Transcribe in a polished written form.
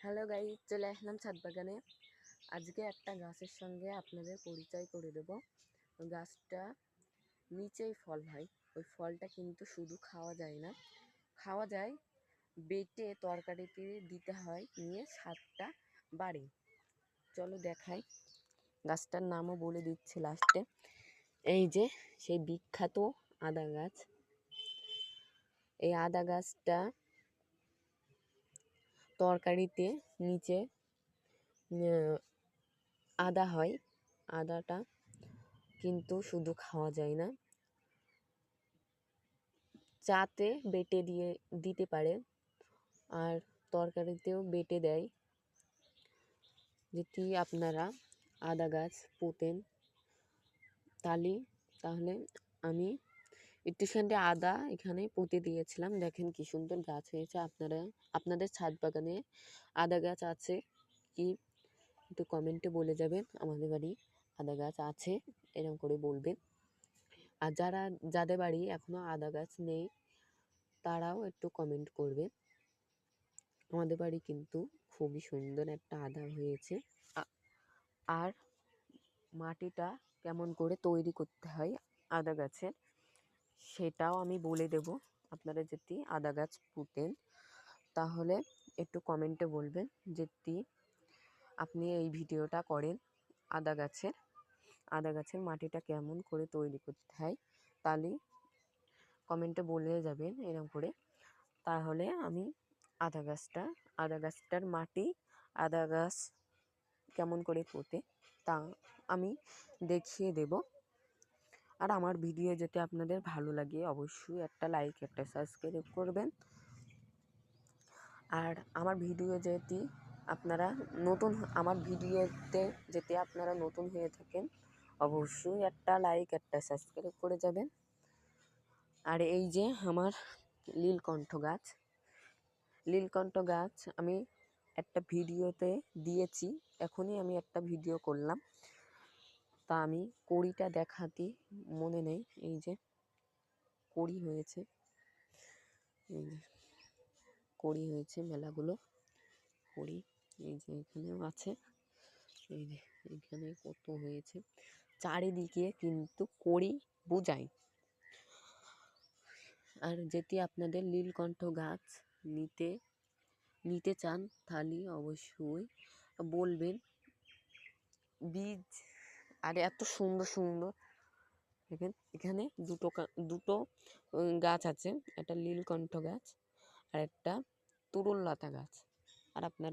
Hello guys, চলে আসলাম ছাদ বাগানে। আজকে একটা গাছের সঙ্গে আপনাদের পরিচয় করে দেব। গাছটা নিচেই ফল হয়, ওই ফলটা কিন্তু শুধু খাওয়া যায় না, খাওয়া যায় বেটে তরকারিতে দিতে হয়, নিয়ে স্বাদটা বাড়ে। চলো দেখাই, গাছটার নামও বলে দিচ্ছি লাস্টে। এই যে সেই বিখ্যাত আদা গাছ। এই আদা গাছটা তরকারিতে নিচে আদা হয়, আদাটা কিন্তু শুধু খাওয়া যায় না, চাতে বেটে দিতে পারে, আর তরকারিতেও বেটে দেয়। যদি আপনারা আদা গাছ পোতেন তাহলে আমি একটু সেন্টে আদা এখানে পুঁতে দিয়েছিলাম। দেখেন কি সুন্দর গাছ হয়েছে। আপনাদের ছাদ বাগানে আদা গাছ আছে কি একটু কমেন্টে বলে যাবেন। আমাদের বাড়ি আদা গাছ আছে, এরকম করে বলবেন। আর যাদের বাড়ি এখনো আদা গাছ নেই তারাও একটু কমেন্ট করবে। আমাদের বাড়ি কিন্তু খুবই সুন্দর একটা আদা হয়েছে। আর মাটিটা কেমন করে তৈরি করতে হয় আদা গাছের সেটাও আমি বলে দেব। আপনারা যদি আদা গাছ পুঁতেন তাহলে একটু কমেন্টে বলবেন যদি আপনি এই ভিডিওটা করেন আদা গাছের মাটিটা কেমন করে তৈরি করতে হয়, তাহলে কমেন্টে বলে যাবেন এরকম করে। তাহলে আমি আদা গাছটার মাটি, আদা গাছ কেমন করে পোঁতে তা আমি দেখিয়ে দেব। আর আমার ভিডিও যদি আপনাদের ভালো লাগে অবশ্যই একটা লাইক, একটা সাবস্ক্রাইব করবেন। আর আমার ভিডিও যদি আপনারা নতুন হয়ে থাকেন অবশ্যই একটা লাইক, একটা সাবস্ক্রাইব করে যাবেন। আর এই যে আমার নীলকণ্ঠ গাছ আমি একটা ভিডিওতে দিয়েছি, এখনই আমি একটা ভিডিও করলাম, তা আমি কড়িটা দেখাতে মনে নেই। এই যে কড়ি হয়েছে, এই যে কড়ি হয়েছে মেলাগুলো কড়ি, এই যে এখানেও আছে, এই যে এখানে কত হয়েছে, চারিদিকে কিন্তু কড়ি বোঝায়। আর যদি আপনাদের নীলকণ্ঠ গাছ নিতে চান তাহলে অবশ্যই বলবেন। বীজ আর এত সুন্দর সুন্দর এখানে দুটো গাছ আছে, একটা নীলকণ্ঠ গাছ আর একটা তরুললতা গাছ। আর আপনারা